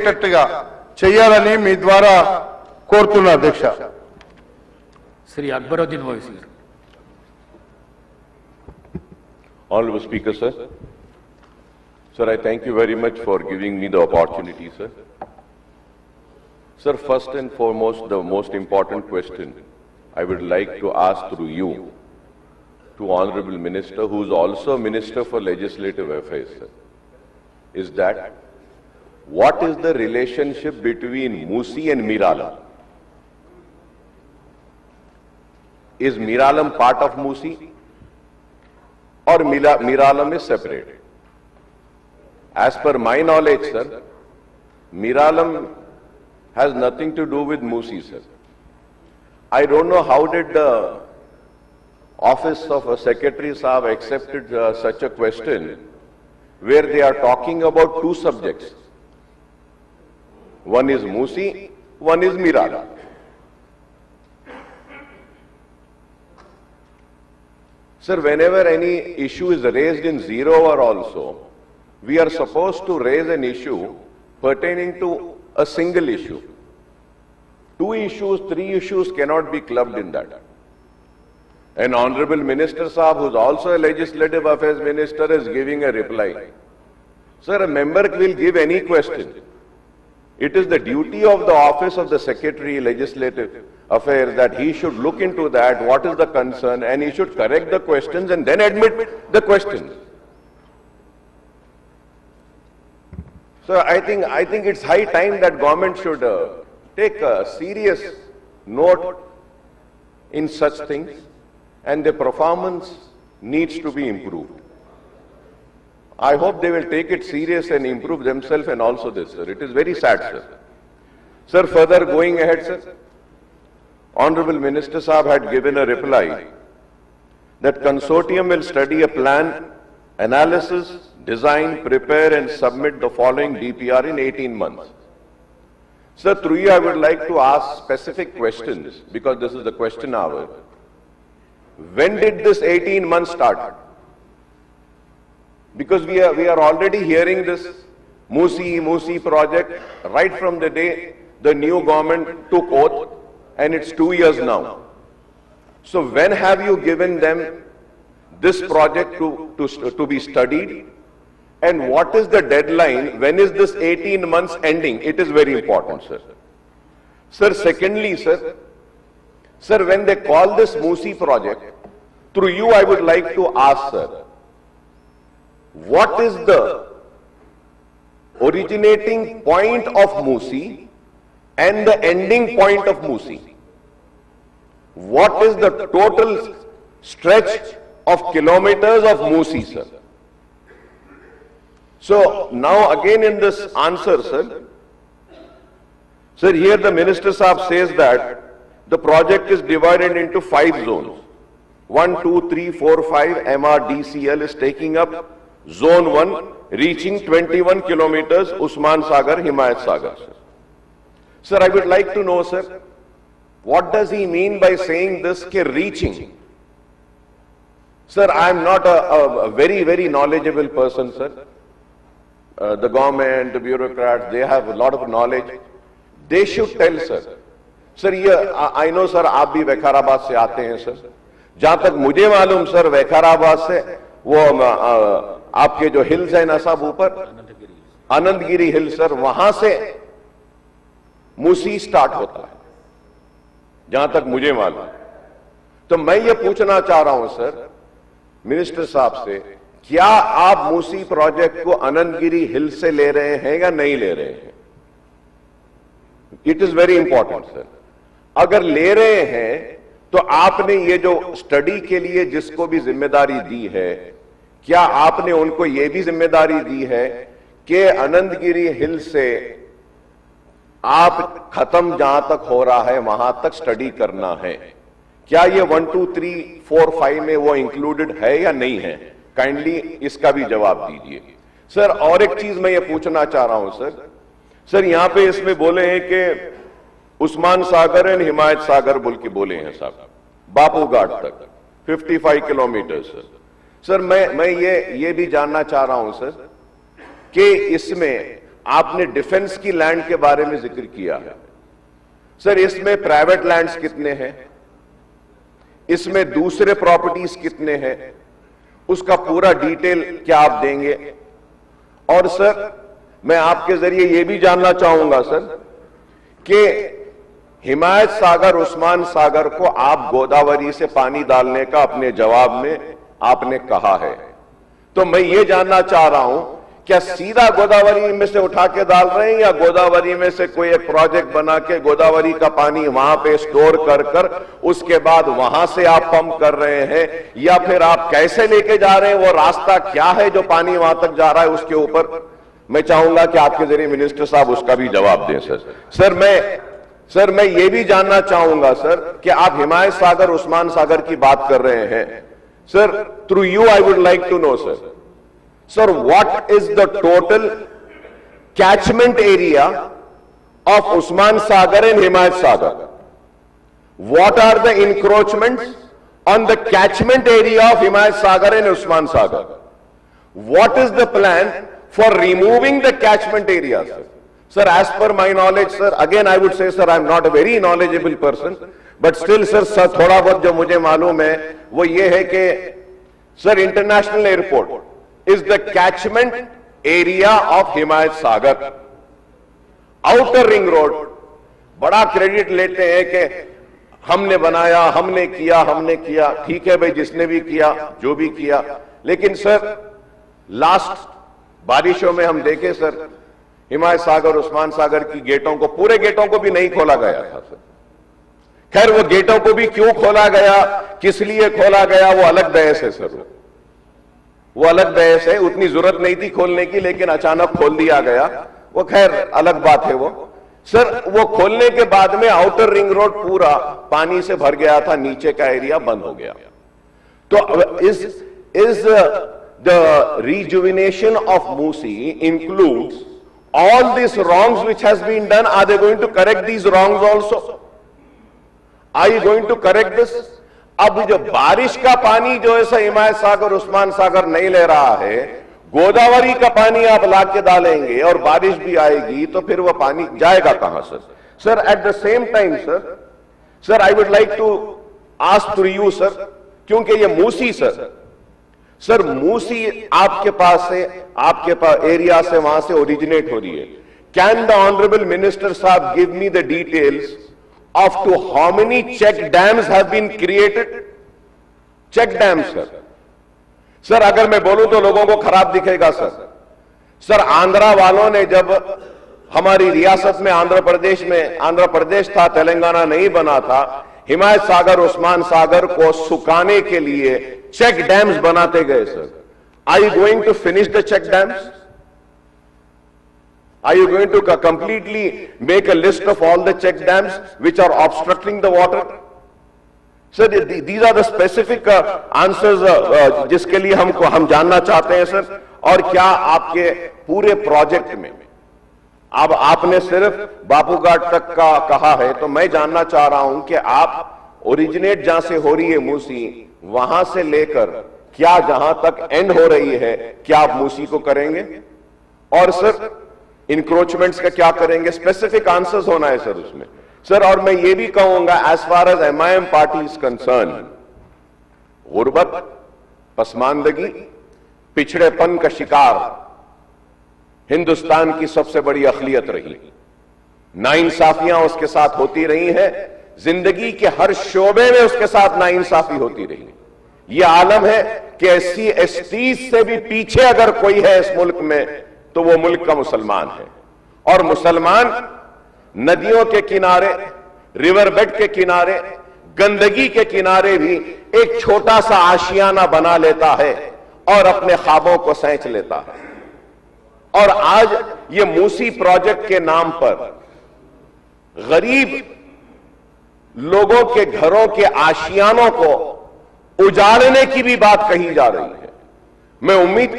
చేసేటట్టుగా చేయాలని మీ ద్వారా కోరుతున్నా అధ్యక్ష. శ్రీ అక్బరుద్దీన్ ఓవైసీ గారు. Honorable Speaker, sir. Sir, I thank you very much for giving me the opportunity, sir. Sir, first and foremost, the most important question I would like to ask through you to Honorable Minister, who is also Minister for Legislative Affairs, sir, is that what is the relationship between Musi and Miralam? Is Miralam part of Musi or Miralam is separate? As per my knowledge, sir, Miralam has nothing to do with Musi, sir. I don't know how did the office of a secretary Saab accepted such a question where they are talking about two subjects. One is Musi, one is Miralam. Sir, whenever any issue is raised in zero hour also, we are supposed to raise an issue pertaining to a single issue. Two issues, three issues cannot be clubbed in that. An Honorable Minister Saab, who is also a Legislative Affairs Minister, is giving a reply. Sir, a member will give any question. It is the duty of the office of the Secretary, Legislative Affairs, that he should look into that, what is the concern, and he should correct the questions and then admit the questions. So I think it's high time that government should take a serious note in such things, and the performance needs to be improved. I hope they will take it serious and improve themselves and also this, sir. It is very sad, sir. Sir, further going ahead, sir, Honorable Minister Saab had given a reply that consortium will study a plan, analysis, design, prepare and submit the following DPR in 18 months. Sir, through you I would like to ask specific questions because this is the question hour. When did this 18 months start? Because we are already hearing this Musi project right from the day the new government took oath, and it's 2 years now. So when have you given them this project to be studied? And what is the deadline? When is this 18 months ending? It is very important, sir. Sir, secondly, sir, when they call this Musi project, through you I would like to ask, sir, what is the originating point of Musi and the ending point of Musi? What is the total stretch of kilometers of Musi, sir? So now again in this answer, sir, here the Minister Saab says that the project is divided into 5 zones. 1, 2, 3, 4, 5, MRDCL is taking up Zone 1, reaching 21 kilometers, Usman Sagar, Himayat Sagar. Sir, I would like to know, sir, what does he mean by saying this, reaching? Sir, I am not a very knowledgeable person, sir. The government, the bureaucrats, they have a lot of knowledge. They should tell, sir. Sir, I know, sir, आप भी वैखाराबाद से आते हैं, sir. जहां तक मुझे मालूम, sir, वैखाराबाद से वो आपके जो हिल्स हैं ना साहब ऊपर, आनंदगिरी हिल, सर, वहां से मूसी स्टार्ट होता है, जहां तक मुझे मालूम। तो मैं ये पूछना चाह रहा हूं, सर, मिनिस्टर साहब से, क्या आप मूसी प्रोजेक्ट को आनंदगिरी हिल से ले रहे हैं या नहीं ले रहे हैं? It is very important, sir. अगर ले रहे हैं तो आपने ये जो स्टडी के लिए जिसको भी जिम्मेदारी दी है, क्या आपने उनको ये भी जिम्मेदारी दी है कि आनंदगिरी हिल से आप खत्म जहां तक हो रहा है वहां तक स्टडी करना है? क्या ये 1, 2, 3, 4, 5 में वो इंक्लूडेड है या नहीं है? काइंडली इसका भी जवाब दीजिए, सर। और एक चीज मैं ये पूछना चाह रहा हूं, सर, यहां पे इसमें बोले हैं कि उस्मान सागर एंड हिमायत सागर बोल के बोले हैं साहब, बापू घाट तक 55 किलोमीटर, सर। मैं ये भी जानना चाह रहा हूं, सर, कि इसमें आपने डिफेंस की लैंड के बारे में जिक्र किया है। सर, इसमें प्राइवेट लैंड्स कितने हैं, इसमें दूसरे प्रॉपर्टीज कितने हैं, उसका पूरा डिटेल क्या आप देंगे? और सर, मैं आपके जरिए यह भी जानना चाहूंगा सर कि हिमायत सागर, उस्मान सागर को आप गोदावरी से पानी डालने का अपने जवाब में आपने कहा है, तो मैं ये जानना चाह रहा हूं क्या सीधा गोदावरी में से उठा के डाल रहे हैं या गोदावरी में से कोई एक प्रोजेक्ट बना के गोदावरी का पानी वहां पे स्टोर कर कर उसके बाद वहां से आप पंप कर रहे हैं, या फिर आप कैसे लेके जा रहे हैं? वो रास्ता क्या है जो पानी वहां तक जा रहा है? उसके ऊपर मैं चाहूंगा कि आपके जरिए मिनिस्टर साहब उसका भी जवाब दें। सर मैं ये भी जानना चाहूंगा सर कि आप हिमायत सागर, उस्मान सागर की बात कर रहे हैं sir, through you I would like to know sir, what is the total catchment area of Usman Sagar and Himayat Sagar? What are the encroachments on the catchment area of Himayat Sagar and Usman Sagar? What is the plan for removing the catchment area, sir? Sir, as per my knowledge, sir, again I would say, sir, I am not a very knowledgeable person, but still, sir, थोड़ा बहुत जो मुझे मालूम है वो ये है कि sir, international airport is the catchment area of Himayat Sagar. Outer ring road बड़ा क्रेडिट लेते हैं कि हमने बनाया, हमने किया, ठीक है भाई, जिसने भी किया, जो भी किया, लेकिन सर लास्ट बारिशों में हम देखे सर, हिमायत सागर, उस्मान सागर की गेटों को, पूरे गेटों को भी नहीं खोला गया था सर। खैर, वो गेटों को भी क्यों खोला गया, किस लिए खोला गया, वो अलग बहस है सर, वो अलग बहस है। उतनी जरूरत नहीं थी खोलने की, लेकिन अचानक खोल दिया गया, वो खैर अलग बात है। वो सर, वो खोलने के बाद में आउटर रिंग रोड पूरा पानी से भर गया था, नीचे का एरिया बंद हो गया। तो is the rejuvenation of Musi includes all this wrongs which has been done? Are they going to correct these wrongs also? Are you going to correct this? अब जो बारिश का पानी जो है सर, हिमायत सागर, उस्मान सागर नहीं ले रहा है, गोदावरी का पानी आप ला के डालेंगे और बारिश भी आएगी, तो फिर वो पानी जाएगा कहां sir? Sir, at the same time sir I would like to ask to you sir, क्योंकि ये मूसी सर मूसी आपके पास से, आपके पास एरिया से, वहां से ओरिजिनेट हो रही है। कैन द ऑनरेबल मिनिस्टर साहब give me the details of to how many check dams have been created? Check dams sir, अगर मैं बोलूं तो लोगों को खराब दिखेगा सर। आंध्रा वालों ने, जब हमारी रियासत में आंध्र प्रदेश था, तेलंगाना नहीं बना था, हिमायत सागर, उस्मान सागर को सुखाने के लिए चेक डैम्स बनाते गए सर। Are you going to finish the check dams? Are you going to completely make a list of all the check dams which are obstructing the water? Sir, these are the specific answers जिसके लिए हम जानना चाहते हैं sir. और क्या आपके पूरे प्रोजेक्ट में, अब आपने सिर्फ बापू घाट तक का कहा है, तो मैं जानना चाह रहा हूं कि आप ओरिजिनेट जहां से हो रही है मूसी, वहां से लेकर क्या जहां तक एंड हो रही है, क्या आप मूसी को करेंगे? और सर, इंक्रोचमेंट्स का क्या करेंगे? स्पेसिफिक आंसर्स होना है सर उसमें सर। और मैं ये भी कहूंगा, as far as MIM party is concern, गुर्बत, पसमानदगी, पिछड़ेपन का शिकार हिंदुस्तान की सबसे बड़ी अखलियत रही। नाइंसाफियां उसके साथ होती रही हैं, जिंदगी के हर शोबे में उसके साथ नाइंसाफी होती रही। यह आलम है कि SC ST से भी पीछे अगर कोई है इस मुल्क में, तो वो मुल्क का मुसलमान है। और मुसलमान नदियों के किनारे, रिवर बेड के किनारे, गंदगी के किनारे भी एक छोटा सा आशियाना बना लेता है और अपने ख्वाबों को सैंच लेता है। और आज ये मूसी प्रोजेक्ट के नाम पर गरीब लोगों के घरों के आशियानों को उजाड़ने की भी बात कही जा रही है। मैं उम्मीद